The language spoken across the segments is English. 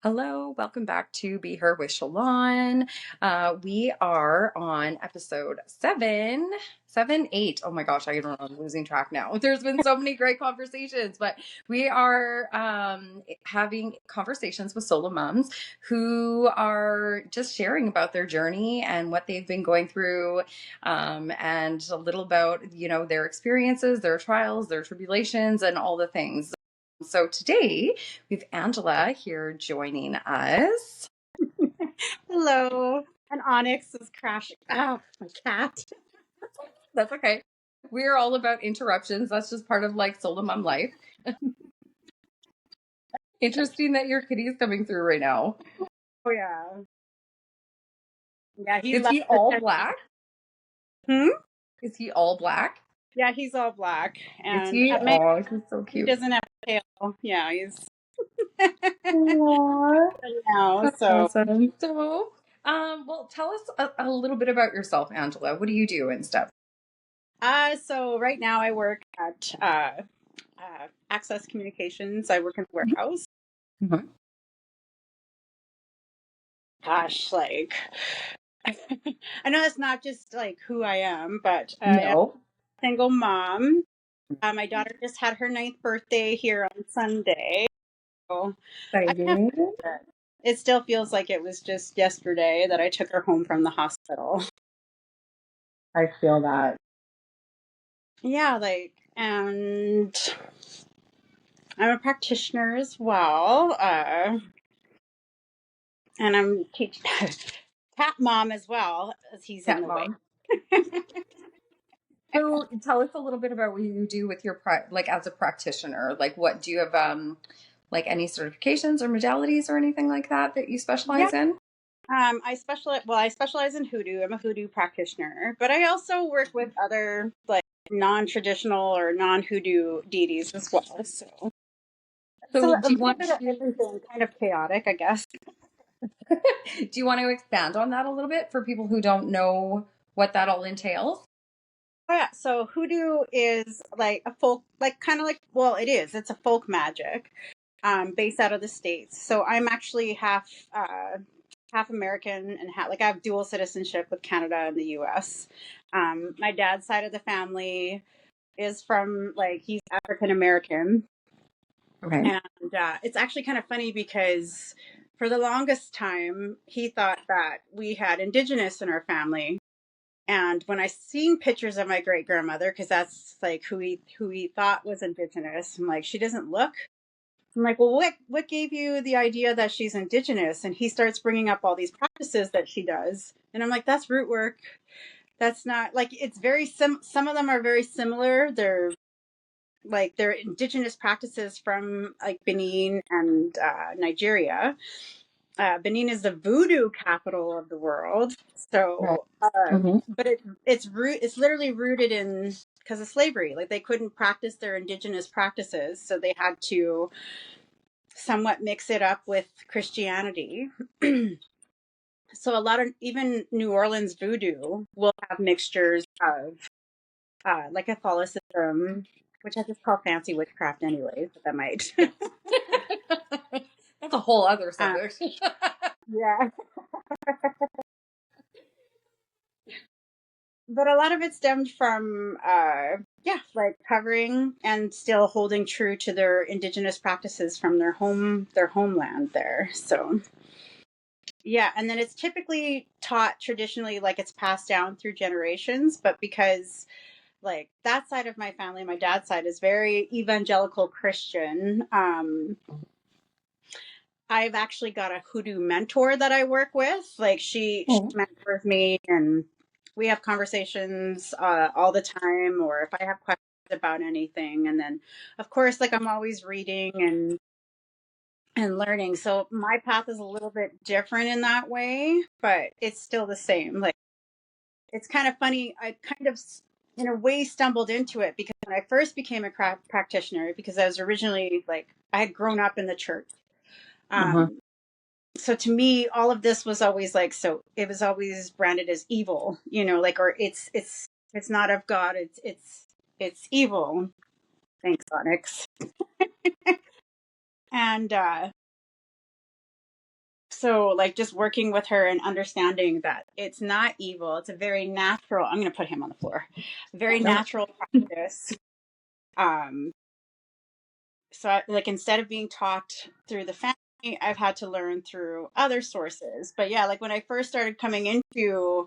Hello, welcome back to Be Her with Shalon. We are on episode seven, eight. Oh my gosh, I don't know, I'm losing track now. There's been so many great conversations, but we are having conversations with solo moms who are just sharing about their journey and what they've been going through, and a little about, their experiences, their trials, their tribulations, and all the things. So today we have Angela here joining us. Hello. And Onyx is crashing. Oh, my cat. That's okay. We're all about interruptions. That's just part of solo mom life. Interesting that your kitty is coming through right now. Oh, yeah. Yeah, he Is loves he all attention. black? Hmm? Is he all black? Yeah, he's all black. Is And he? at my Oh, he's so he cute. doesn't have a tail. Yeah, he's Aww. now. That's So awesome. So, well, tell us a little bit about yourself, Angela. What do you do and stuff? so right now I work at Access Communications. I work in the warehouse. Mhm. Gosh, I know that's not just like who I am, but I am No. a single mom. My daughter just had her ninth birthday here on Sunday. So I can't Exciting. believe it. It still feels like it was just yesterday that I took her home from the hospital. I feel that. Yeah, and I'm a practitioner as well. And I'm teaching cat mom as well, as he's in Cat the way. mom. So tell us a little bit about what you do with your as a practitioner. Like what do you have any certifications or modalities or anything like that you Yeah. specialize in? I specialize in hoodoo. I'm a hoodoo practitioner, but I also work with other like non-traditional or non-hoodoo deities as well. So it's So a do you little want bit of to everything, kind of chaotic, I guess. do you want to expand on that a little bit for people who don't know what that all entails? Oh, yeah, so hoodoo is like a folk, like kind of like, well, it is. It's a folk magic, based out of the States. So I'm actually half American and half, like I have dual citizenship with Canada and the U.S. My dad's side of the family is from like he's African American, Okay. and it's actually kind of funny because for the longest time he thought that we had indigenous in our family. And when I seen pictures of my great grandmother, because that's like who he thought was indigenous, I'm like, she doesn't look. I'm like, well, what gave you the idea that she's indigenous? And he starts bringing up all these practices that she does, and I'm like, that's root work. That's not like it's very Some of them are very similar. They're indigenous practices from like Benin and Nigeria. Benin is the voodoo capital of the world. Right. So, Mm-hmm. but it's literally rooted in because of slavery. Like they couldn't practice their indigenous practices, so they had to somewhat mix it up with Christianity. So a lot of even New Orleans voodoo will have mixtures of like Catholicism, which I just call fancy witchcraft anyways, but that might. That's a whole other uh, subject. yeah. But a lot of it stemmed from yeah, like covering and still holding true to their indigenous practices from their homeland there. So yeah, and then it's typically taught traditionally, like it's passed down through generations, but because like that side of my family, my dad's side is very evangelical Christian. I've actually got a hoodoo mentor that I work with. Like she Oh. mentors me, and we have conversations all the time. Or if I have questions about anything, and then of course, like I'm always reading and learning. So my path is a little bit different in that way, but it's still the same. Like it's kind of funny. I kind of in a way stumbled into it because when I first became a practitioner, because I was originally like I had grown up in the church. Uh-huh. Um, so to me all of this was always like, so it was always branded as evil, like, or it's not of God, it's evil. Thanks, Onyx. And So like just working with her and understanding that it's not evil. It's a very natural, I'm going to put him on the floor, very No. natural practice. Um, so like instead of being taught through the family, I've had to learn through other sources. But yeah, like when I first started coming into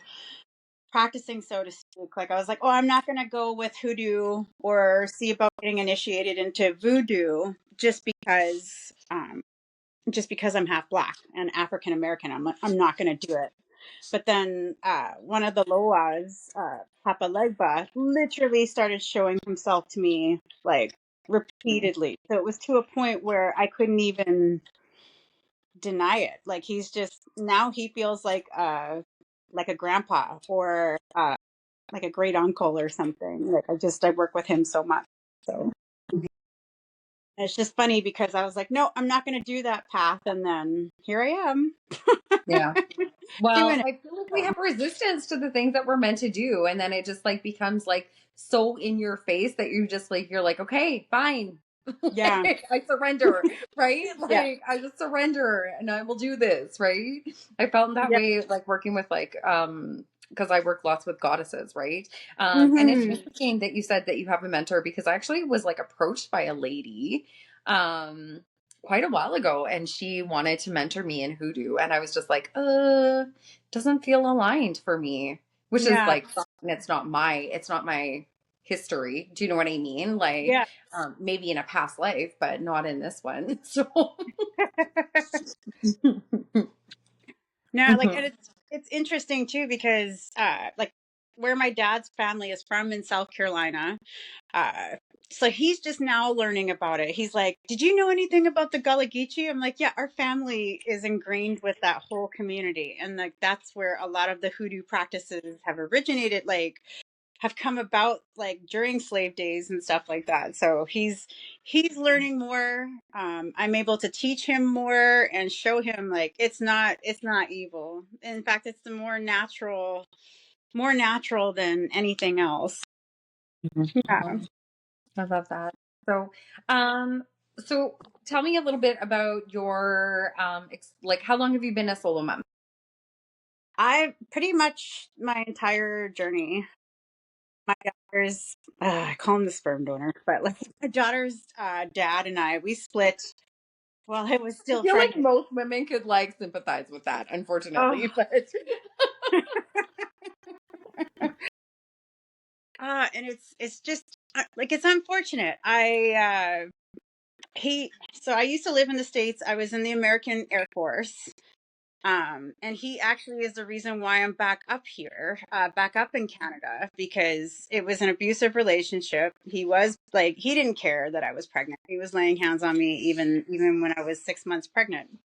practicing, so to speak, like I was like, oh, I'm not going to go with hoodoo or see about getting initiated into voodoo just because I'm half black and African American. I'm not going to do it. But then one of the Loas, Papa Legba, literally started showing himself to me like repeatedly. So it was to a point where I couldn't even deny it. Like he's just now he feels like a grandpa or like a great uncle or something. Like I work with him so much. So it's just funny because I was like, no, I'm not going to do that path, and then here I am Yeah. Well, doing it. I feel like we So, have resistance to the things that we're meant to do. And then it just like becomes like so in your face that you just like, you're like, okay, fine. yeah, Like, I surrender, right? yeah, Like I just surrender and I will do this, right? I felt that yeah. way like working with like because I work lots with goddesses, right? And it's Hmm. interesting that you said that you have a mentor because I actually was like approached by a lady um quite a while ago and she wanted to mentor me in hoodoo and I was just like, doesn't feel aligned for me, which is Yeah, like it's not my history. Do you know what I mean? Like yeah. maybe in a past life, but not in this one. So, No, like, Mhm. and it's interesting too because like where my dad's family is from in South Carolina, uh, so he's just now learning about it. He's like, "Did you know anything about the Gullah Geechee?" I'm like, "Yeah, our family is ingrained with that whole community, and like that's where a lot of the hoodoo practices have originated. Like, have come about like during slave days and stuff like that. So he's learning more. I'm able to teach him more and show him like it's not evil. In fact, it's the more natural than anything else. Yeah. I love that. So, um, so tell me a little bit about your like how long have you been a solo mom? I pretty much my entire journey. My daughter's I call him the sperm donor, but like my daughter's dad and I we split while I was I still feel like pregnant. most women could like sympathize with that, Oh, unfortunately, but and it's just like it's unfortunate. I used to live in the States. I was in the American Air Force. And he actually is the reason why I'm back up here, back up in Canada, because it was an abusive relationship. He was like he didn't care that I was pregnant. He was laying hands on me even when I was 6 months pregnant.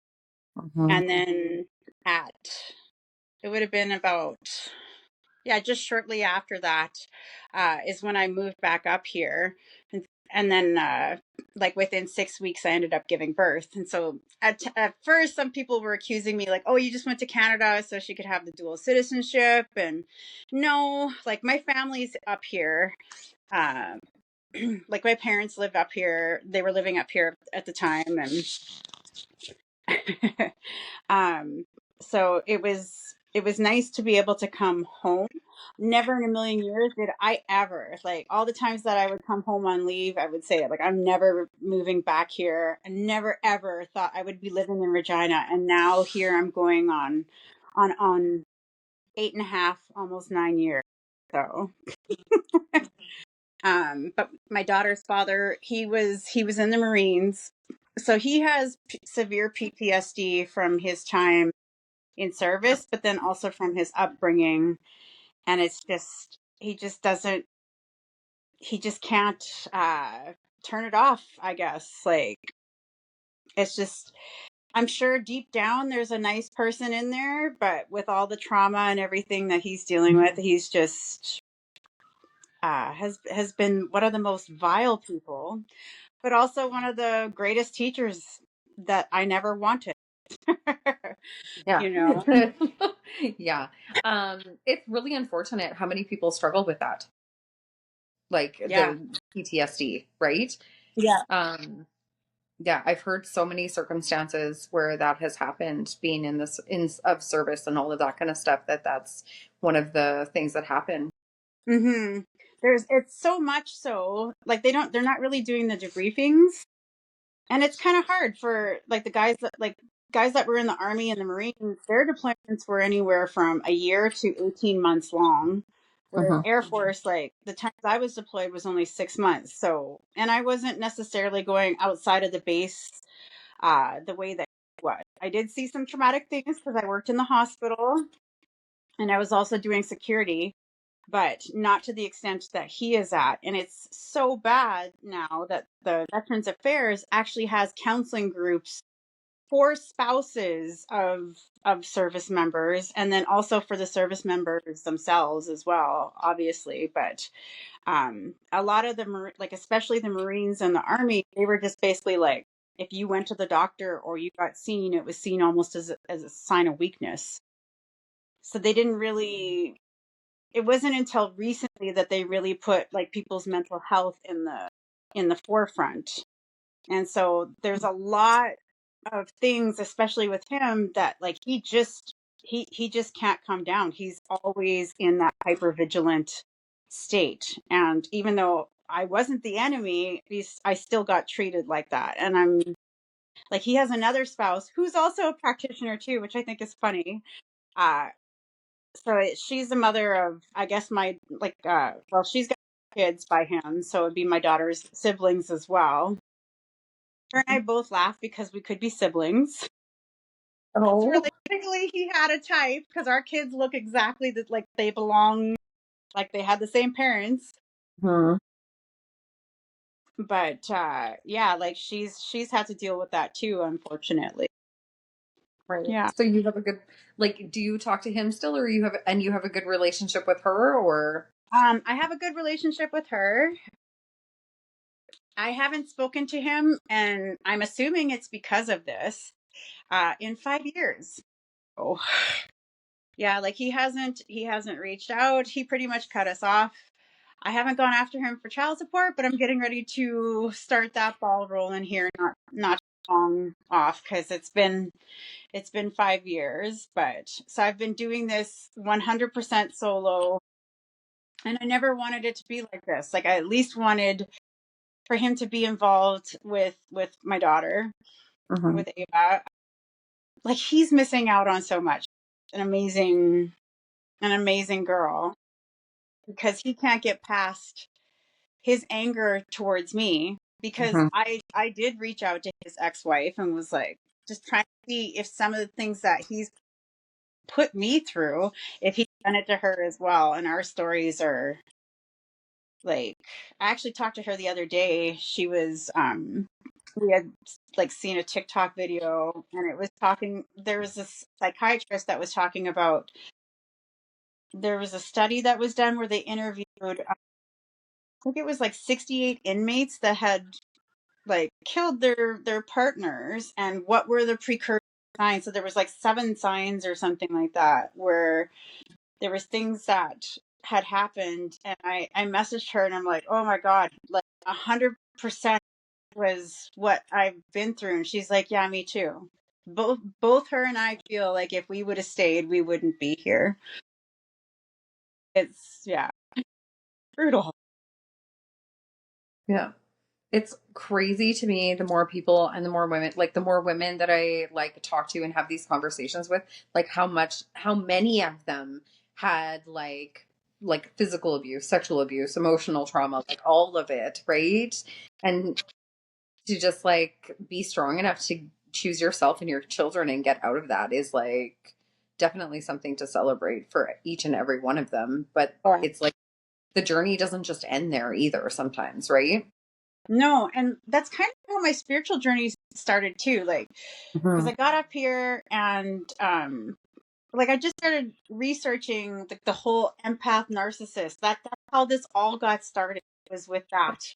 Mhm. And then at it would have been about yeah, just shortly after that is when I moved back up here. And then, like within 6 weeks, I ended up giving birth. And so at first, some people were accusing me, like, oh, you just went to Canada so she could have the dual citizenship. And no, like my family's up here. Um, like my parents lived up here. They were living up here at the time. And um, so it was nice to be able to come home. Never in a million years did I ever like all the times that I would come home on leave, I would say like I'm never moving back here. I never ever thought I would be living in Regina, and now here I'm going on 8.5, almost 9 years. So but my daughter's father, he was in the Marines, so he has severe PTSD from his time in service, but then also from his upbringing. And it's just, he just can't turn it off, I guess. Like, it's just, I'm sure deep down there's a nice person in there, but with all the trauma and everything that he's dealing with, he's just, has been one of the most vile people, but also one of the greatest teachers that I never wanted. Yeah. you know? Yeah. It's really unfortunate how many people struggle with that, like Yeah. the PTSD, right? Yeah. Um, Yeah, I've heard so many circumstances where that has happened, being in this in of service and all of that kind of stuff, that's one of the things that happen. Mm-hmm. It's so much so, like they're not really doing the debriefings. And it's kind of hard for like guys that were in the Army and the Marines, their deployments were anywhere from a year to 18 months long. Whereas Hmm. Air Force, like the times I was deployed was only 6 months. So, and I wasn't necessarily going outside of the base the way that I was. I did see some traumatic things because I worked in the hospital and I was also doing security, but not to the extent that he is at. And it's so bad now that the Veterans Affairs actually has counseling groups for spouses of service members, and then also for the service members themselves as well, obviously. But a lot of the like especially the Marines and the Army, they were just basically like, if you went to the doctor or you got seen, it was seen almost as a sign of weakness. So they didn't really, it wasn't until recently that they really put like people's mental health in the forefront. And so there's a lot of things, especially with him, that like he just can't come down. He's always in that hyper vigilant state. And even though I wasn't the enemy, I still got treated like that. And I'm like, he has another spouse who's also a practitioner too, which I think is funny. Uh, she's the mother of, I guess, my well, she's got kids by him, so it'd be my daughter's siblings as well. Her and I both laugh because we could be siblings. It's Oh. really basically he had a type because our kids look exactly like they belong, like they had the same parents. Hmm. But yeah, like she's had to deal with that too, unfortunately. Right. Yeah. So you have a good, like, do you talk to him still, or you have a good relationship with her, or? I have a good relationship with her. I haven't spoken to him, and I'm assuming it's because of this. In 5 years. Oh, yeah, like he hasn't reached out. He pretty much cut us off. I haven't gone after him for child support, but I'm getting ready to start that ball rolling here, not long off, because it's been 5 years. But so I've been doing this 100% solo, and I never wanted it to be like this. Like I at least wanted for him to be involved with my daughter, Hmm. with Ava. Like he's missing out on so much. An amazing girl, because he can't get past his anger towards me, because Hmm. I did reach out to his ex-wife and was like just trying to see if some of the things that he's put me through, if he's done it to her as well. And our stories are like, I actually talked to her the other day. She was we had like seen a TikTok video, and it was talking, there was this psychiatrist that was talking about, there was a study that was done where they interviewed I think it was like 68 inmates that had like killed their partners, and what were the precursor signs. So there was like 7 signs or something like that, where there was things that had happened. And I messaged her and I'm like, oh my god, like 100% was what I've been through. And she's like, yeah, me too. Both her and I feel like if we would have stayed, we wouldn't be here. It's, yeah, brutal. Yeah. It's crazy to me, the more people and the more women, like the more women that I like talk to and have these conversations with, like how many of them had like physical abuse, sexual abuse, emotional trauma, like all of it, right? And to just like be strong enough to choose yourself and your children and get out of that is like definitely something to celebrate for each and every one of them. But Oh, it's like the journey doesn't just end there either sometimes, right? no, and that's kind of how my spiritual journey started too. Like, because Hmm. I got up here and like I just started researching the whole empath narcissist. That's how this all got started, was with that.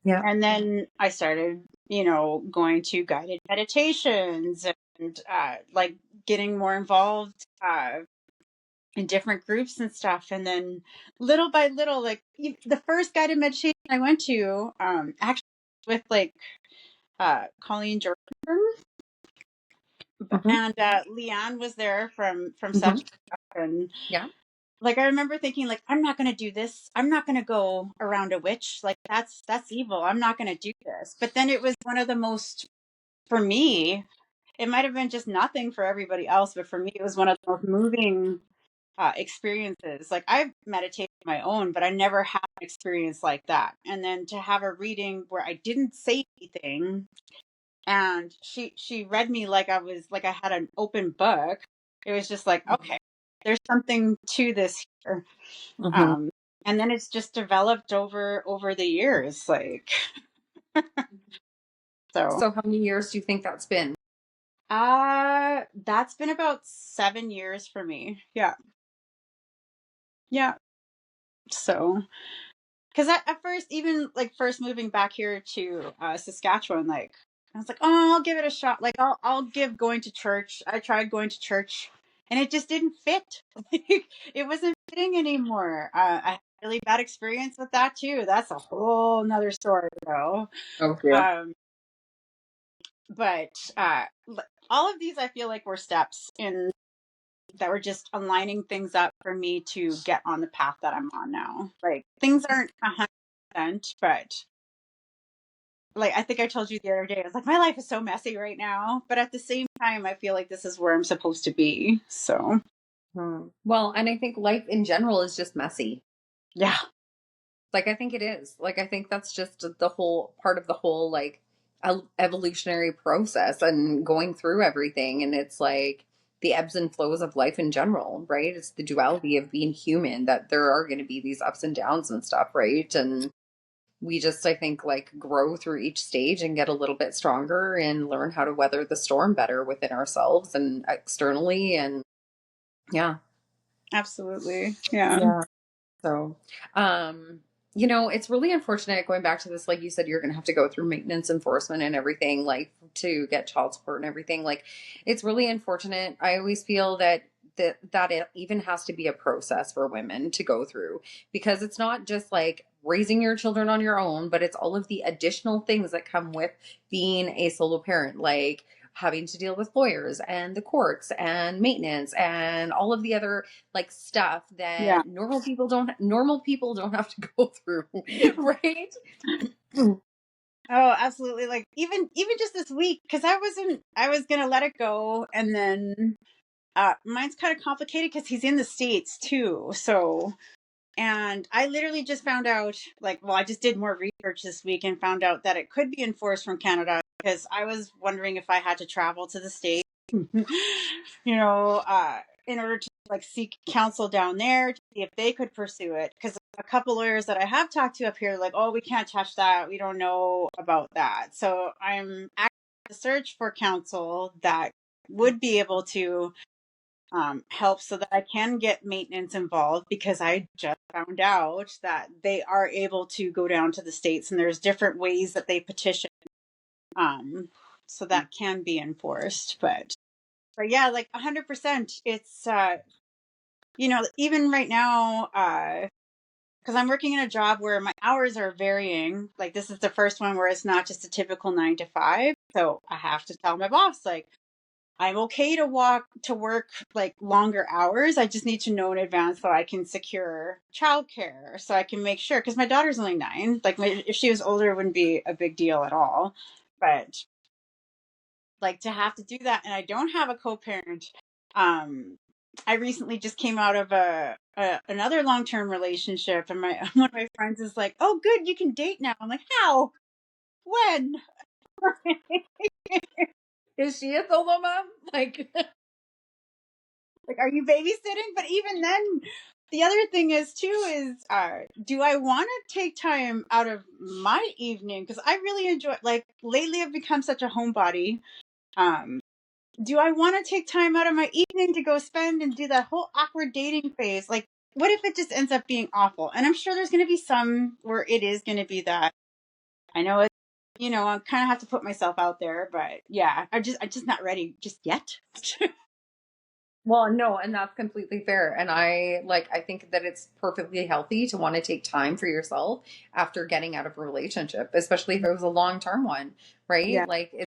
Yeah. And then I started, going to guided meditations and like getting more involved in different groups and stuff. And then little by little, like the first guided meditation I went to, actually with like Colleen Jordan, Hmm. and Leanne was there from Hmm. South Africa. And Yeah. like I remember thinking, like, I'm not going to do this. I'm not going to go around a witch. Like that's evil. I'm not going to do this. But then it was one of the most, for me, it might have been just nothing for everybody else, but for me, it was one of the most moving experiences. Like I've meditated my own, but I never had an experience like that. And then to have a reading where I didn't say anything, and she read me like I was, like I had an open book. It was just like, okay, there's something to this here. Hmm. Um, and then it's just developed over the years, like so. So how many years do you think that's been? That's been about 7 years for me. Yeah, yeah. So because at first, even like first moving back here to Saskatchewan, like I was like, oh, I'll give it a shot. Like I'll give going to church. I tried going to church, and it just didn't fit. Like, it wasn't fitting anymore. I had a really bad experience with that too. That's a whole nother story, though. Oh, yeah. Um, but all of these, I feel like, were steps in that were just aligning things up for me to get on the path that I'm on now. Like things aren't 100%, but like I think I told you the other day, I was like, my life is so messy right now, but at the same time, I feel like this is where I'm supposed to be. So Well, and I think life in general is just messy. yeah, Like, I think it is. Like, I think that's just the whole part of the whole, like, evolutionary process and going through everything. And it's like the ebbs and flows of life in general, right? It's the duality of being human, that there are going to be these ups and downs and stuff, right? And we just, I think, like, grow through each stage and get a little bit stronger and learn how to weather the storm better within ourselves and externally. And yeah. absolutely. Yeah. Yeah. So, um, it's really unfortunate going back to this, like you said, you're going to have to go through maintenance enforcement and everything, like to get child support and everything. Like, it's really unfortunate. I always feel that it even has to be a process for women to go through, because it's not just like raising your children on your own, but it's all of the additional things that come with being a solo parent, like having to deal with lawyers and the courts and maintenance and all of the other like stuff Yeah. that normal people don't have to go through. Right. Oh, absolutely. Like even just this week, because I was gonna let it go, and then mine's kind of complicated because he's in the States too. So, and I literally just found out, like, well, I just did more research this week and found out that it could be enforced from Canada, because I was wondering if I had to travel to the States, in order to like seek counsel down there to see if they could pursue it. Because a couple lawyers that I have talked to up here, like, oh, we can't touch that. We don't know about that. So I'm actively to search for counsel that would be able to help so that I can get maintenance involved, because I just found out that they are able to go down to the States, and there's different ways that they petition. Um, so that can be enforced. But yeah, like 100%. It's, even right now, because I'm working in a job where my hours are varying. Like this is the first one where it's not just a typical 9 to 5. So I have to tell my boss, like, I'm okay to walk to work like longer hours. I just need to know in advance so I can secure childcare, so I can make sure. Because my daughter's only 9. Like, if she was older, it wouldn't be a big deal at all. But like to have to do that, and I don't have a co-parent. Um, I recently just came out of another long-term relationship, and my one of my friends is like, "Oh, good, you can date now." I'm like, "How? When?" Is she a solo mom? Like, Like, are you babysitting? But even then, the other thing is too is, do I want to take time out of my evening? Because I really enjoy. Like lately, I've become such a homebody. Um, do I want to take time out of my evening to go spend and do that whole awkward dating phase? Like, what if it just ends up being awful? And I'm sure there's going to be some where it is going to be that. I know it. I kind of have to put myself out there, but yeah, I'm just not ready just yet. Well, no, and that's completely fair. And I think that it's perfectly healthy to want to take time for yourself after getting out of a relationship, especially if it was a long-term one, Yeah. right? Like it's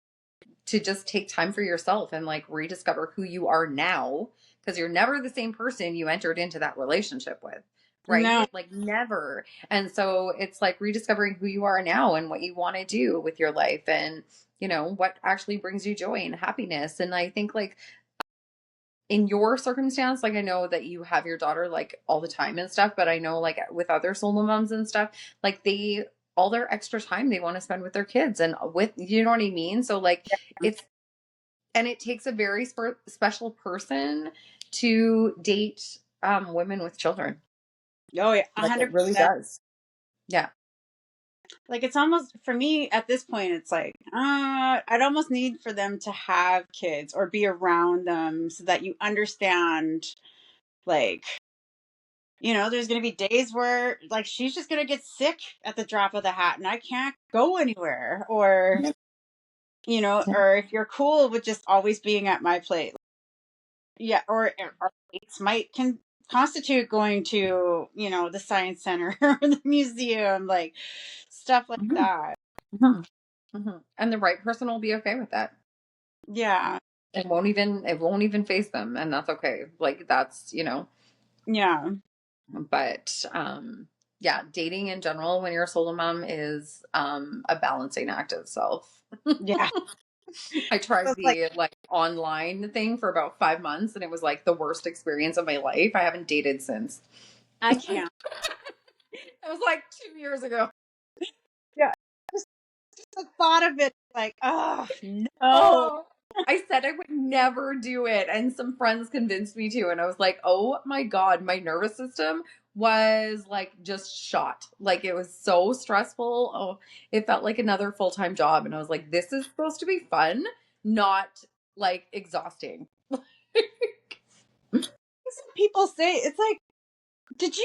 to just take time for yourself and like rediscover who you are now, because you're never the same person you entered into that relationship with, No. right? Like never. And so it's like rediscovering who you are now and what you want to do with your life and what actually brings you joy and happiness. And I think like in your circumstance, like I know that you have your daughter like all the time and stuff, but I know like with other solo moms and stuff, like they all their extra time they want to spend with their kids and with, you know what I mean? So like it's and it takes a very special person to date women with children. Oh yeah, Like it really 100%. does. Yeah. Like it's almost for me at this point, it's like I'd almost need for them to have kids or be around them so that you understand, like, there's going to be days where like she's just going to get sick at the drop of the hat and I can't go anywhere, or or if you're cool with just always being at my plate. Yeah, or our dates might can constitute going to, the science center or the museum, like stuff like Hmm. that. Hmm. Hmm. And the right person will be okay with that. Yeah. It won't even face them, and that's okay. Like that's. Yeah. But yeah, dating in general when you're a solo mom is a balancing act itself. Yeah. I tried It's like the like online thing for about 5 months and it was like the worst experience of my life. I haven't dated since. I can't. It was like 2 years ago. Yeah. Just the thought of it, like, oh no. Oh, I said I would never do it. And some friends convinced me to. And I was like, oh my God, my nervous system was like just shot. Like it was so stressful. Oh, it felt like another full time job. And I was like, this is supposed to be fun, not like exhausting. Some people say it's like, did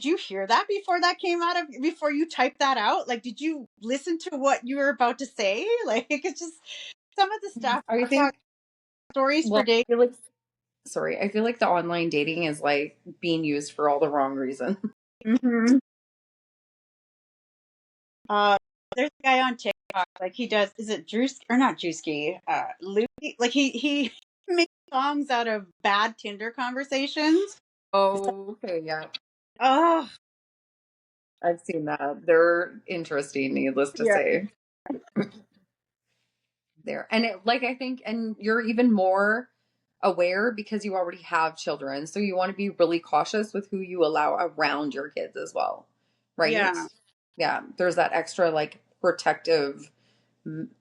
you hear that before you typed that out? Like, did you listen to what you were about to say? Like, it's just some of the stuff I we're talking think, stories for well, days. I feel like, sorry, I feel like the online dating is like being used for all the wrong reasons. Hmm. Uh, there's a guy on TikTok, like he does. Is it Drewski or not Drewski? Louis, like he makes songs out of bad Tinder conversations. It's like, Oh, okay, yeah. oh I've seen that. They're interesting, needless to yeah, say. There. And it like I think and you're even more aware because you already have children. So you want to be really cautious with who you allow around your kids as well. Right? yeah. Yeah. There's that extra like protective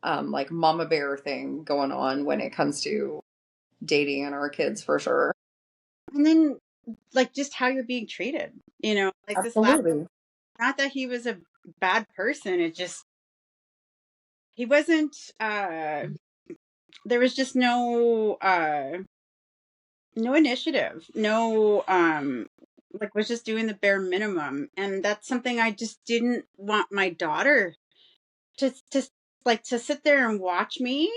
like mama bear thing going on when it comes to dating and our kids for sure. And then like just how you're being treated. Like this last. Absolutely. Not that he was a bad person. It just he wasn't. There was just no initiative, no like was just doing the bare minimum, and that's something I just didn't want my daughter to like to sit there and watch me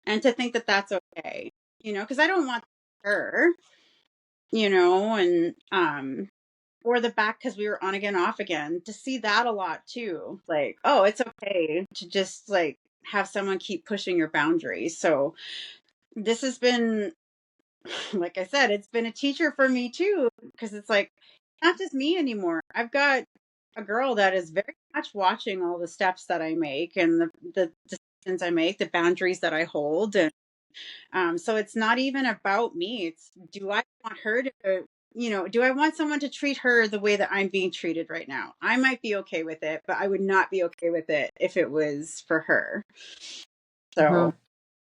and to think that that's okay, because I don't want her, and or the back because we were on again off again to see that a lot too, like, oh, it's okay to just like have someone keep pushing your boundaries. So this has been, like I said, it's been a teacher for me too, because it's like not just me anymore. I've got a girl that is very much watching all the steps that I make and the decisions I make, the boundaries that I hold. And so it's not even about me. It's, do I want her to, do I want someone to treat her the way that I'm being treated right now? I might be okay with it, but I would not be okay with it if it was for her. So, Mhm.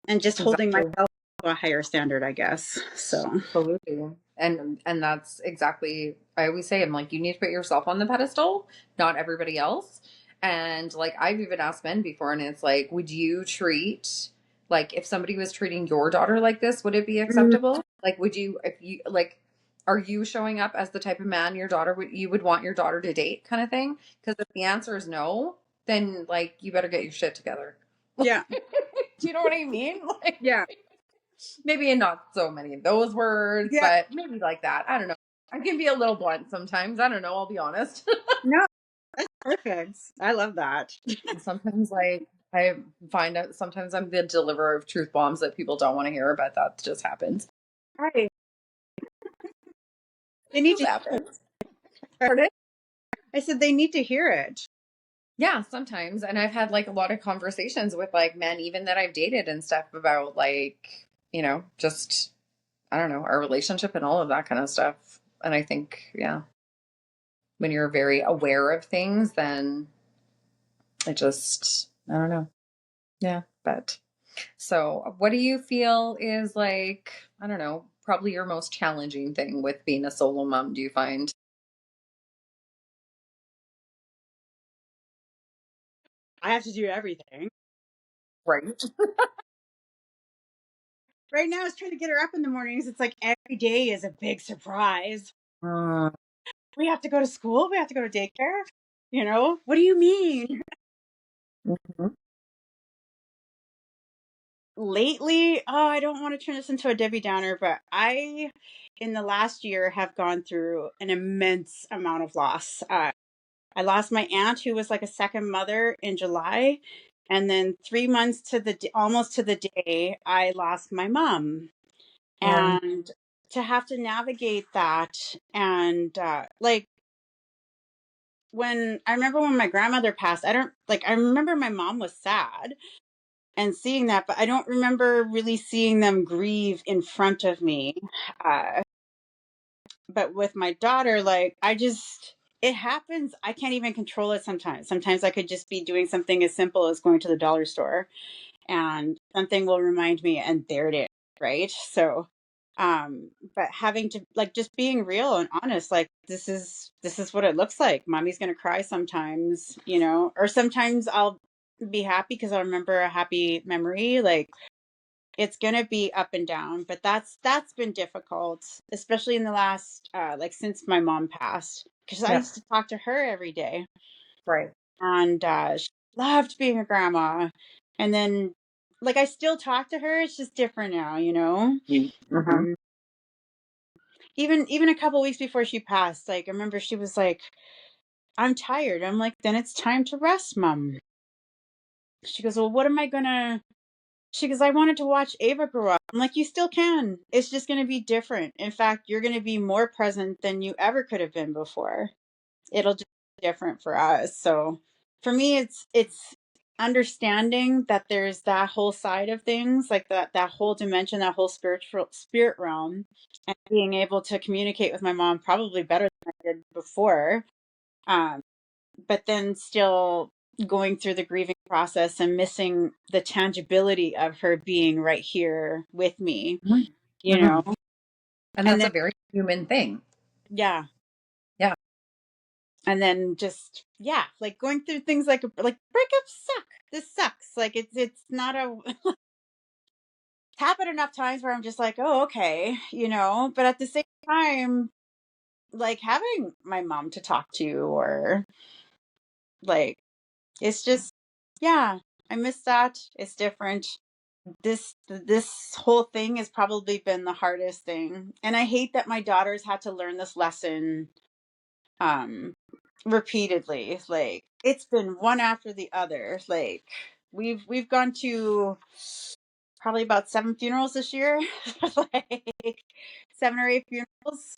and just holding Exactly. myself to a higher standard, I guess. So, Absolutely. And that's exactly I always say I'm like you need to put yourself on the pedestal, not everybody else. And like I've even asked men before and it's like would you treat like if somebody was treating your daughter like this, would it be mm, acceptable? Like would you if you like are you showing up as the type of man your daughter would you would want your daughter to date kind of thing? Because if the answer is no, then like you better get your shit together. yeah, Do you know what I mean? Like yeah. Maybe not so many of those words, Yeah. but maybe like that. I don't know. I can be a little blunt sometimes. I don't know. I'll be honest. No, that's perfect. I love that. Sometimes I find out sometimes I'm the deliverer of truth bombs that people don't want to hear, but that just happens. Right. They It need just to happens. hear it. Pardon? I said they need to hear it. Yeah, sometimes. And I've had like a lot of conversations with like men, even that I've dated and stuff about like, just, I don't know, our relationship and all of that kind of stuff. And I think, yeah, when you're very aware of things, then I don't know. Yeah. But so what do you feel is like, I don't know, probably your most challenging thing with being a solo mom, do you find? I have to do everything. Right. Right now, it's trying to get her up in the mornings. It's like every day is a big surprise. Mm, We have to go to school. We have to go to daycare. What do you mean? mhm. Lately, oh, I don't want to turn this into a Debbie Downer, but in the last year, have gone through an immense amount of loss. I lost my aunt, who was like a second mother, in July. And then 3 months almost to the day, I lost my mom. Um, And to have to navigate that, and like, when I remember when my grandmother passed, I remember my mom was sad and seeing that, but I don't remember really seeing them grieve in front of me. Uh, but with my daughter, like, it happens. I can't even control it sometimes. Sometimes I could just be doing something as simple as going to the dollar store and something will remind me, and there it is. Right. So, but having to, like, just being real and honest, like, this is what it looks like. Mommy's going to cry sometimes, or sometimes I'll be happy because I'll remember a happy memory. Like, it's going to be up and down, but that's been difficult, especially in the last, like, since my mom passed, because I yeah, used to talk to her every day, right. and she loved being a grandma. And then, like, I still talk to her. It's just different now. Mm-hmm. Um, even a couple weeks before she passed, like, I remember she was like, "I'm tired." I'm like, "Then it's time to rest, Mom." She goes, "Well, what am I gonna?" She goes, "I wanted to watch Ava grow up." I'm like, "You still can. It's just gonna be different. In fact, you're gonna be more present than you ever could have been before. It'll just be different for us." So for me, it's understanding that there's that whole side of things, like that whole dimension, that whole spiritual spirit realm, and being able to communicate with my mom probably better than I did before. Um, but then still going through the grieving process and missing the tangibility of her being right here with me, you Mm-hmm. know. And And that's then, a very human thing. yeah, Yeah. and then just, yeah, like, going through things like breakups suck. This sucks. Like, it's not a happened enough times where I'm just like, oh, okay, but at the same time, like, having my mom to talk to, or, like, it's just, yeah, I miss that. It's different. This whole thing has probably been the hardest thing, and I hate that my daughters had to learn this lesson, um repeatedly. Like, it's been one after the other. Like, we've gone to probably about 7 funerals this year. Like, 7 or 8 funerals.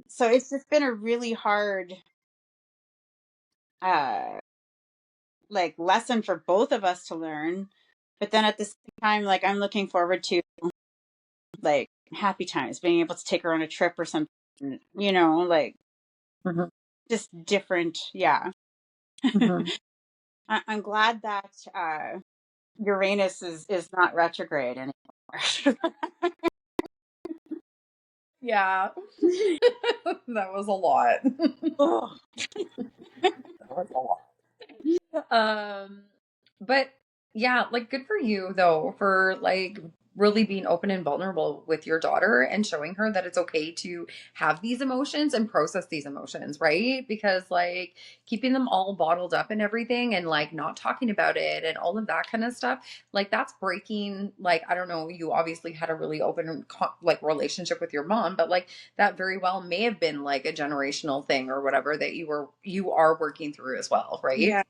So it's just been a really hard, uh like, lesson for both of us to learn. But then at the same time, like, I'm looking forward to, like, happy times, being able to take her on a trip or something, like, Mm-hmm. just different. Yeah. Mm-hmm. I'm glad that Uranus is not retrograde anymore. Yeah. That was a lot. Oh, That was a lot. But yeah, like good for you though, for like really being open and vulnerable with your daughter and showing her that it's okay to have these emotions and process these emotions, right? Because like keeping them all bottled up and everything and like not talking about it and all of that kind of stuff, like that's breaking, like I don't know, you obviously had a really open like relationship with your mom, but like that very well may have been like a generational thing or whatever that you are working through as well, right? Yeah.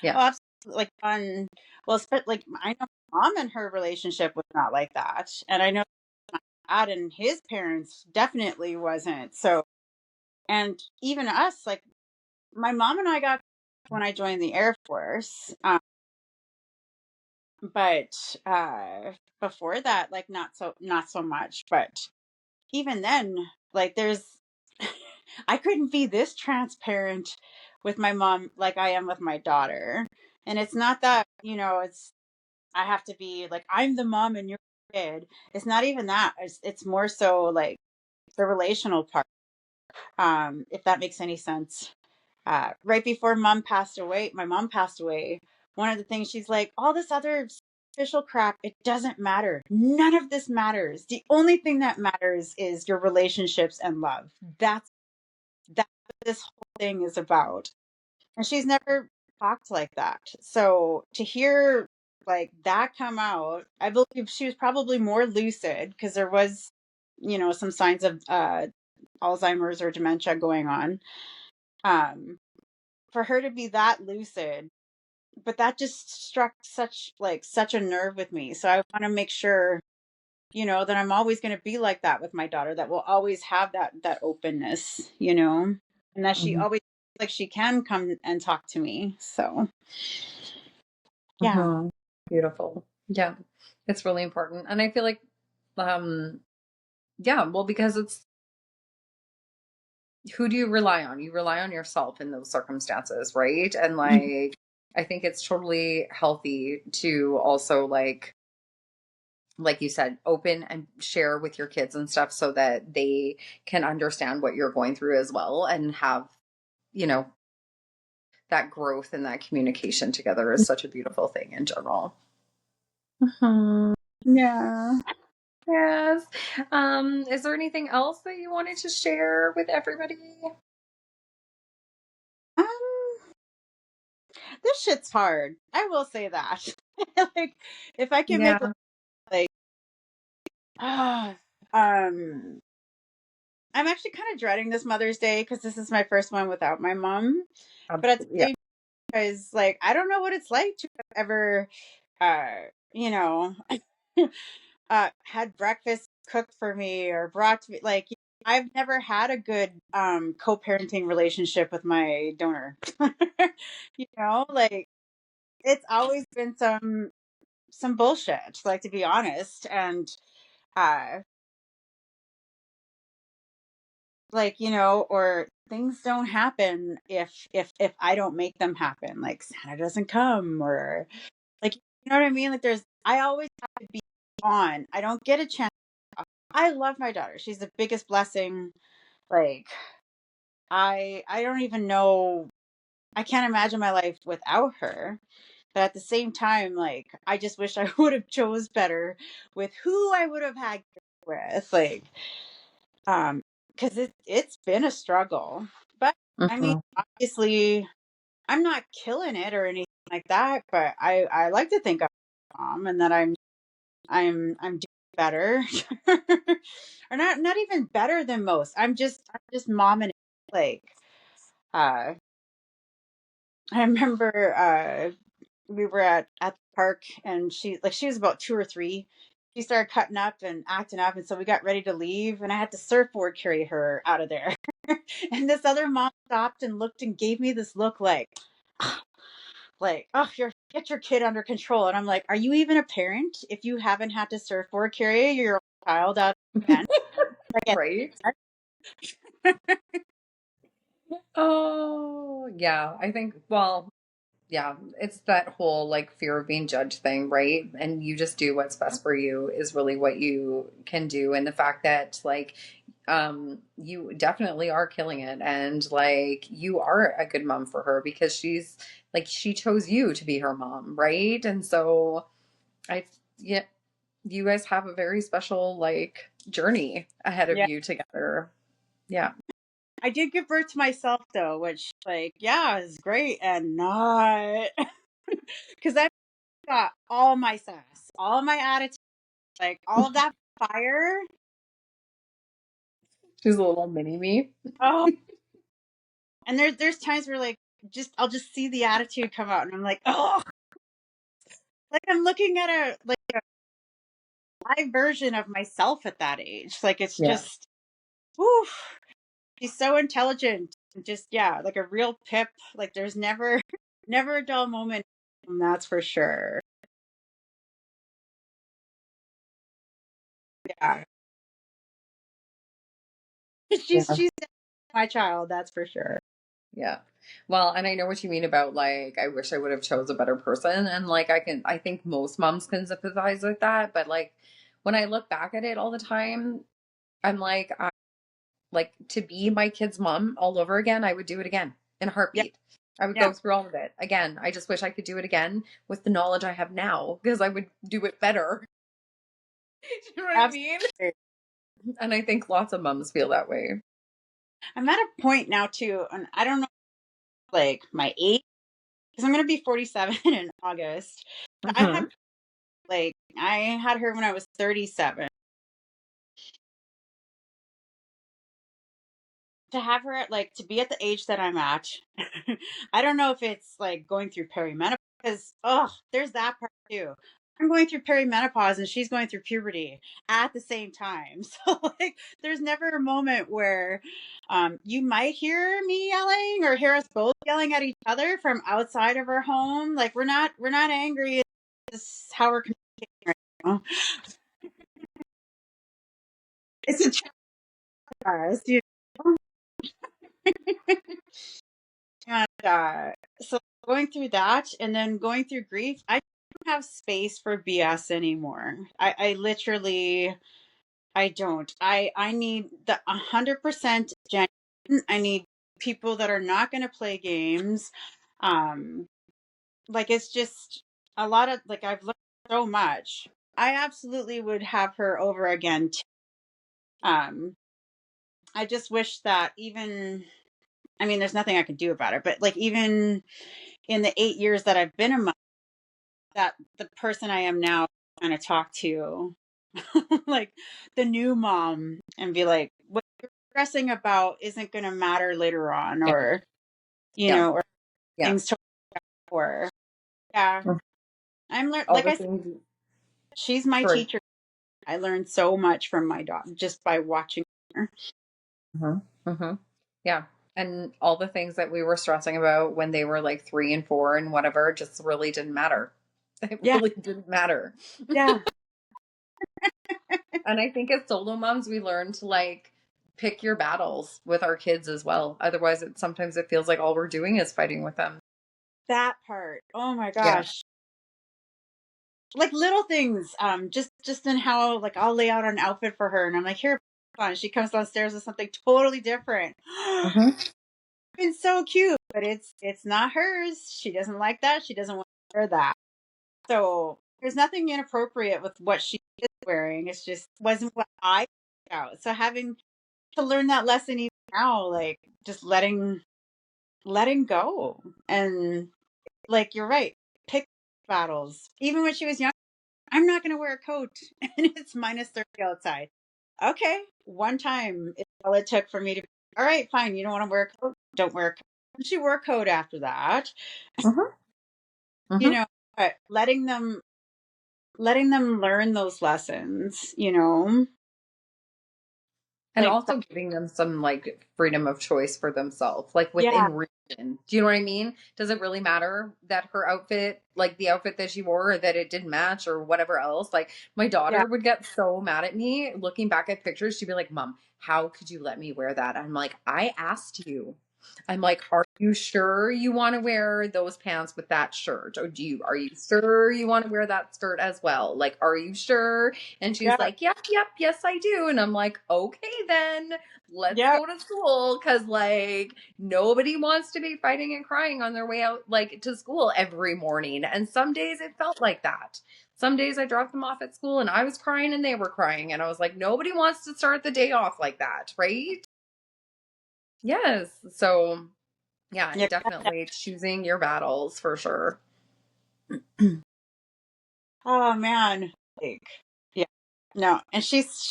Yeah. Oh, absolutely. Like on, well, like I know my mom and her relationship was not like that, and I know my dad and his parents definitely wasn't. So, and even us, like my mom and I got when I joined the Air Force, but before that, like not so much. But even then, like there's, I couldn't be this transparent with my mom like I am with my daughter. And it's not that, it's I have to be like I'm the mom and you're the kid. It's not even that. It's more so like the relational part. If that makes any sense. Right before my mom passed away. One of the things she's like, all this other official crap, it doesn't matter. None of this matters. The only thing that matters is your relationships and love. That's what this whole thing is about. And she's never talked like that. So to hear like that come out, I believe she was probably more lucid because there was, some signs of Alzheimer's or dementia going on. For her to be that lucid, but that just struck such a nerve with me. So I want to make sure, that I'm always going to be like that with my daughter, that will always have that openness, and that she Mhm. always like she can come and talk to me. So yeah. Mhm. Beautiful. Yeah. It's really important. And I feel like, um, yeah, well, because it's who do you rely on? You rely on yourself in those circumstances, right? And like, I think it's totally healthy to also like you said, open and share with your kids and stuff so that they can understand what you're going through as well and have, you know, that growth and that communication together is such a beautiful thing in general. Mhm. Yeah. Yes. Is there anything else that you wanted to share with everybody? Um, this shit's hard. I will say that. Like, if I can make Yeah, like, um, I'm actually kind of dreading this Mother's Day because this is my first one without my mom. But at the absolutely. Yeah. same because like I don't know what it's like to have ever uh you know had breakfast cooked for me or brought to me like I've never had a good co-parenting relationship with my donor. Like it's always been some bullshit, like to be honest. And uh or things don't happen if I don't make them happen, like Santa doesn't come, or like, you know what I mean? Like I always have to be on. I don't get a chance. I love my daughter. She's the biggest blessing. Like I don't even know. I can't imagine my life without her. But at the same time, like I just wish I would have chose better with who I would have had with. Like, because it's been a struggle. But I mean, Mhm. obviously I'm not killing it or anything like that, but I like to think I'm a mom and that I'm doing better. Or not even better than most. I'm just momming it. Like uh I remember we were at the park and she was about 2 or 3. She started cutting up and acting up, and so we got ready to leave and I had to surfboard carry her out of there. And this other mom stopped and looked and gave me this look like, oh, you're get your kid under control. And I'm like, are you even a parent if you haven't had to surfboard carry your child out of the pen? Like, Right? Oh, yeah. I think, well, yeah, it's that whole like fear of being judged thing, right? And you just do what's best for you is really what you can do. And the fact that like you definitely are killing it and like you are a good mom for her because she's like she chose you to be her mom, right? And so I yeah, You guys have a very special like journey ahead of Yeah. you together. Yeah. I did give birth to myself though, which like, yeah, is great and not because I got all my sass, all my attitude, like all of that fire. She's a little mini me. Oh, and there's times where like just I'll just see the attitude come out and I'm like, oh, like I'm looking at a like live version of myself at that age. Like it's Yeah. just, whew, she's so intelligent. Just yeah, like a real pip. Like there's never never a dull moment. That's for sure. Yeah. Yeah. She's my child, that's for sure. Yeah. Well, and I know what you mean about like I wish I would have chose a better person and like I think most moms can sympathize with that, but like when I look back at it all the time, I'm like like to be my kid's mom all over again, I would do it again in a Yeah, heartbeat. I would yeah, go through all of it again. I just wish I could do it again with the knowledge I have now because I would do it better. Do you know what I mean? absolutely. And I think lots of moms feel that way. I'm at a point now too, and I don't know like my age because I'm gonna be 47 in August. But I had Hmm. like I had her when I was 37. To have her at like to be at the age that I'm at, I don't know if it's like going through perimenopause because oh, there's that part too. I'm going through perimenopause and she's going through puberty at the same time. So like there's never a moment where you might hear me yelling or hear us both yelling at each other from outside of our home. Like we're not angry. It's how we're communicating right now. It's a trust, you know? And so going through that and then going through grief, I don't have space for BS anymore. I literally I don't. I need the 100% genuine. I need people that are not going to play games. Um, like it's just a lot of like I've learned so much. I absolutely would have her over again. Um, I just wish that even I mean, there's nothing I can do about it, but like even in the 8 years that I've been a mom, that the person I am now kind of talk to like the new mom and be like, what you're stressing about isn't going to matter later on, Yeah. or, you Yeah. know, or Yeah. things to or yeah. All Like the I said, things. she's my Sorry. teacher. I learned so much from my dog just by watching her. Hmm. Hmm. Yeah. And all the things that we were stressing about when they were like 3 and 4 and whatever just really didn't matter. It Yeah. really didn't matter. Yeah. And I think as solo moms, we learn to like pick your battles with our kids as well. Otherwise, sometimes it feels like all we're doing is fighting with them. That part. Oh my Yeah. gosh. Like little things, just in how like I'll lay out an outfit for her and I'm like, here, fun. She comes downstairs with something totally different. Hmm. It's so cute, but it's not hers. She doesn't like that. She doesn't want to wear that. So there's nothing inappropriate with what she is wearing. It's just wasn't what I picked out. So having to learn that lesson even now, like just letting go. And like you're right, pick battles. Even when she was young, I'm not gonna wear a coat and it's -30 outside. Okay. One time is all it took for me to be all right, fine, you don't want to wear a coat, don't wear a coat. And she wore a coat after that. Hmm. You Hmm. know, but letting them learn those lessons, you know, And like, also giving them some like freedom of choice for themselves, like yeah, within reason. Do you know what I mean? Does it really matter that her outfit, like the outfit that she wore, or that it didn't match or whatever else? Like my yeah, daughter would get so mad at me looking back at pictures. She'd be like, Mom, how could you let me wear that? I'm like, I asked you. I'm like, are you sure you want to wear those pants with that shirt? Or are you sure you want to wear that skirt as well? Like, are you sure? And she's Yeah. like, yep, yep, yes, I do. And I'm like, okay, then let's Yeah. go to school. Cause like nobody wants to be fighting and crying on their way out, like to school every morning. And some days it felt like that. Some days I dropped them off at school and I was crying and they were crying. And I was like, nobody wants to start the day off like that, right? Yes. So yeah, Yeah. definitely choosing your battles for sure. Oh man. Like, yeah. No. And she's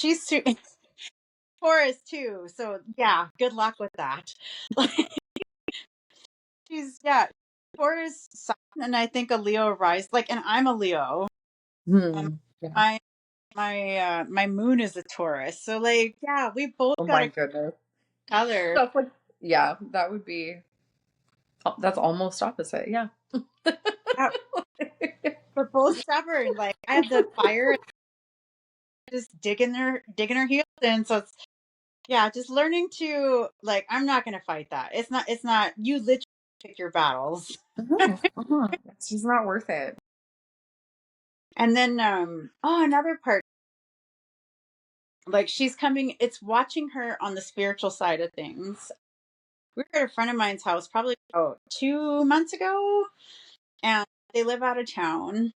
Taurus too. So yeah, good luck with that. Like she's yeah, Taurus sun and I think a Leo rise. Like, and I'm a Leo. And Yeah. my my moon is a Taurus. So like, yeah, we both Oh got my a goodness. color. That's like, yeah, that would be, that's almost opposite. Yeah. Yeah, we're both stubborn. Like I have the fire and just digging her heels in. So it's yeah, just learning to like I'm not gonna fight that. It's not you literally pick your battles. It's just not worth it. And then oh another part, like she's coming, it's watching her on the spiritual side of things. We were at a friend of mine's house probably about 2 months ago, and they live out of town.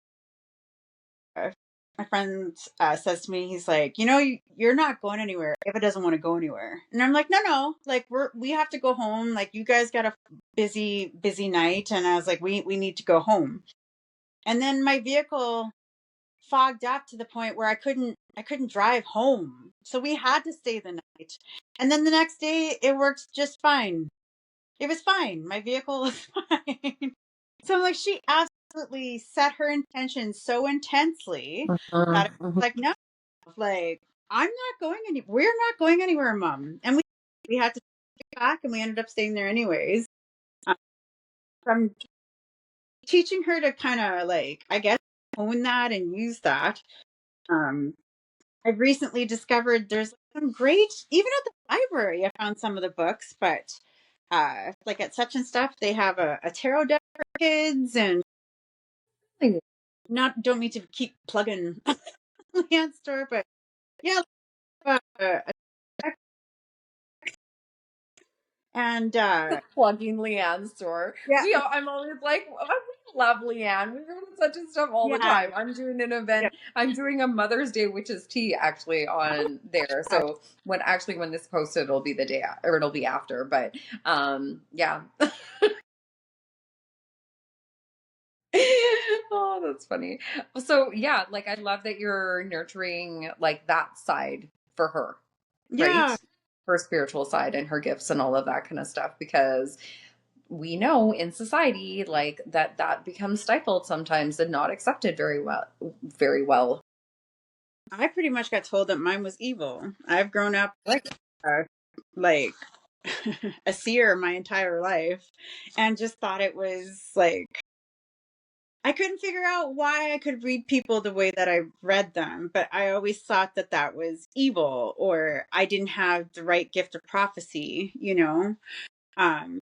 My friend says to me, he's like, you're not going anywhere if it doesn't want to go anywhere. And I'm like, no, like we have to go home. Like you guys got a busy night. And I was like, we need to go home. And then my vehicle fogged up to the point where I couldn't drive home. So we had to stay the night. And then the next day it worked just fine. It was fine. My vehicle was fine. So I'm like, she absolutely set her intentions so intensely that I was like, no, like I'm not going any. We're not going anywhere, Mom. And we had to get back, and we ended up staying there anyways. Um, I'm teaching her to kind of like, I guess, own that and use that. Um, I've recently discovered there's some great, even at the library. I found some of the books, but like at Such and Stuff, they have a tarot deck for kids, and not don't mean to keep plugging Leanne's store, but yeah, uh, and Plugging Leanne's store. yeah, I'm always like, oh, we love Leanne. We go to such and stuff all the yeah, time. I'm doing an yeah. event. I'm doing a Mother's Day witches tea actually on there. Uh, So when this posted, it'll be the day or it'll be after. But yeah. Oh, that's funny. So yeah, like I love that you're nurturing like that side for her, right? yeah, Her spiritual side and her gifts and all of that kind of stuff because we know in society like that becomes stifled sometimes and not accepted very well. I pretty much got told that mine was evil. I've grown up uh, like a seer my entire life, and just thought it was like I couldn't figure out why I could read people the way that I read them, but I always thought that that was evil or I didn't have the right gift of prophecy.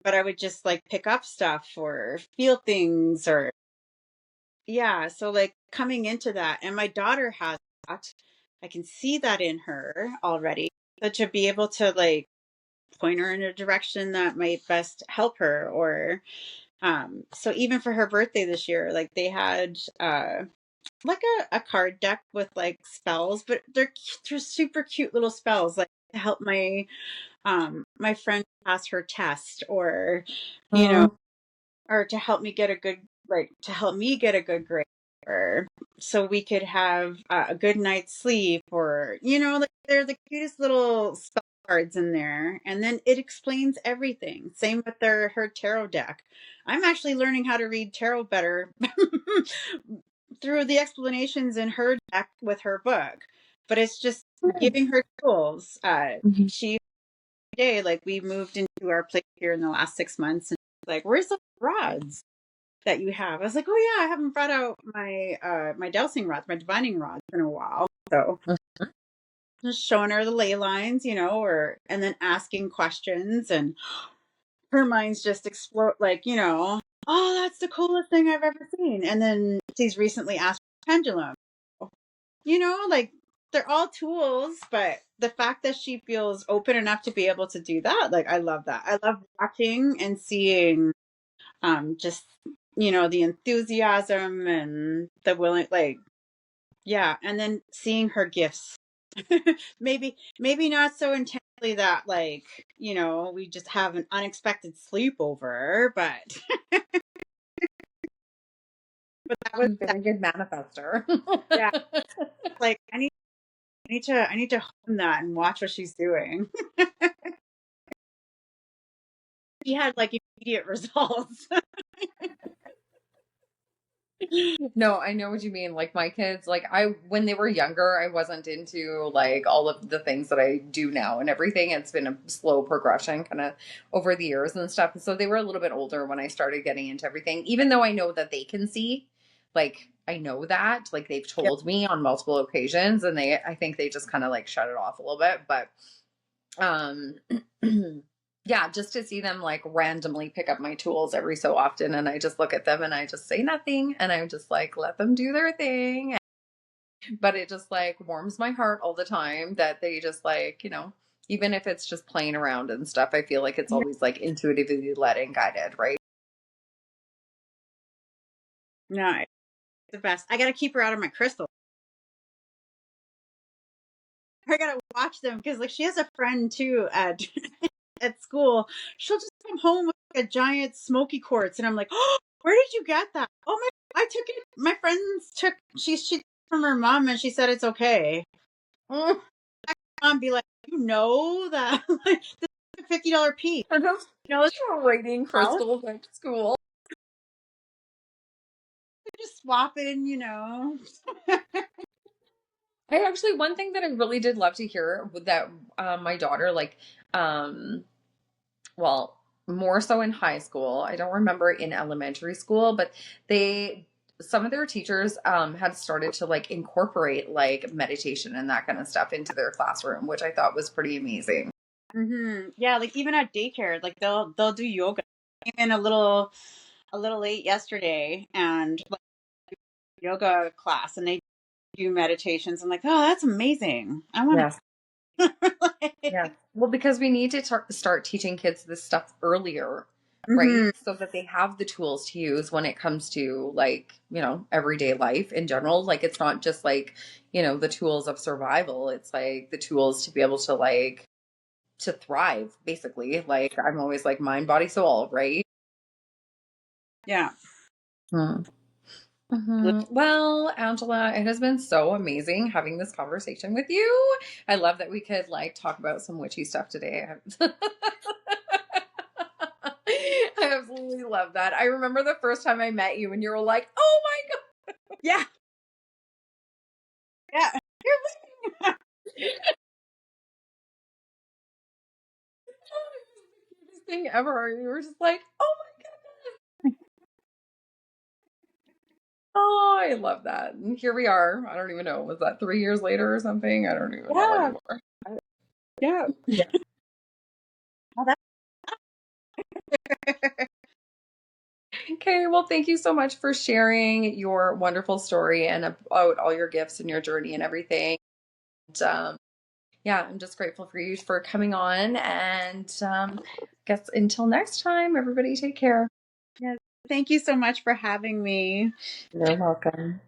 But I would just like pick up stuff or feel things or yeah, so like coming into that and my daughter has that. I can see that in her already. So to be able to like point her in a direction that might best help her or so even for her birthday this year, like they had like a card deck with like spells, but they're super cute little spells like to help my friend pass her test or you know Mhm. or to help me get a good to help me get a good grade or so we could have a good night's sleep or like they're the cutest little spell cards in there and then it explains everything same with her tarot deck. I'm actually learning how to read tarot better through the explanations in her deck with her book, but it's just giving her tools. She day like we moved into our place here in the last 6 months and like where's the rods that you have? I was like, oh yeah, I haven't brought out my dowsing rods, my divining rods in a while. So just showing her the ley lines, or and then asking questions and her mind's just explode, like, oh, that's the coolest thing I've ever seen. And then she's recently asked for a pendulum. Like, they're all tools, but the fact that she feels open enough to be able to do that, like, I love that. I love watching and seeing just the enthusiasm and the willing, like, yeah. And then seeing her gifts. maybe not so intensely that, like, we just have an unexpected sleepover, but that was that. Very good manifester. Yeah, like, I need to hone that and watch what she's doing. She had, like, immediate results. No, I know what you mean. Like my kids, like when they were younger, I wasn't into like all of the things that I do now and everything. It's been a slow progression kind of over the years and stuff. And so they were a little bit older when I started getting into everything, even though I know that they can see, like I know that, like they've Yep. told me on multiple occasions and I think they just kind of like shut it off a little bit. But um yeah, just to see them like randomly pick up my tools every so often and I just look at them and I just say nothing and I'm just like let them do their thing, but it just like warms my heart all the time that they just like, even if it's just playing around and stuff, I feel like it's Yeah. always like intuitively led and guided, right? No, it's the best. I gotta keep her out of my crystal. I gotta watch them because, like, she has a friend too at at school. She'll just come home with like a giant smoky quartz, and I'm like, oh, where did you get that? Oh my! I took it. My friends took. She took it from her mom, and she said it's okay. Mm. Mom be like, that like, this is a $50 piece. I'm just It's trading house. crystals at school. Just swapping. I actually, one thing that I really did love to hear that my daughter, like, well, more so in high school. I don't remember in elementary school, but some of their teachers had started to like incorporate like meditation and that kind of stuff into their classroom, which I thought was pretty amazing. Mm-hmm. Yeah, like even at daycare, like they'll do yoga. I came in a little late yesterday, and like yoga class, and they do meditations. I'm like, oh, that's amazing. I want Yes. to. Yeah. Well, because we need to start teaching kids this stuff earlier, right? Hmm. So that they have the tools to use when it comes to like, everyday life in general. Like it's not just like, the tools of survival. It's like the tools to be able to like to thrive, basically. Like I'm always like mind, body, soul, right? Yeah. Hmm. Well, Angela, it has been so amazing having this conversation with you. I love that we could like talk about some witchy stuff today. I absolutely love that. I remember the first time I met you and you were like, "Oh my Yeah. Yeah. god, this is the cutest thing ever." You were just like, "Oh my god." Oh, I love that. And here we are. I don't even know. Was that 3 years later or something? I don't even know Yeah. anymore. Yeah. Yeah. Oh, that's Okay, well, thank you so much for sharing your wonderful story and about all your gifts and your journey and everything. And, yeah, I'm just grateful for you for coming on. And guess until next time, everybody take care. yeah. Thank you so much for having me. You're welcome.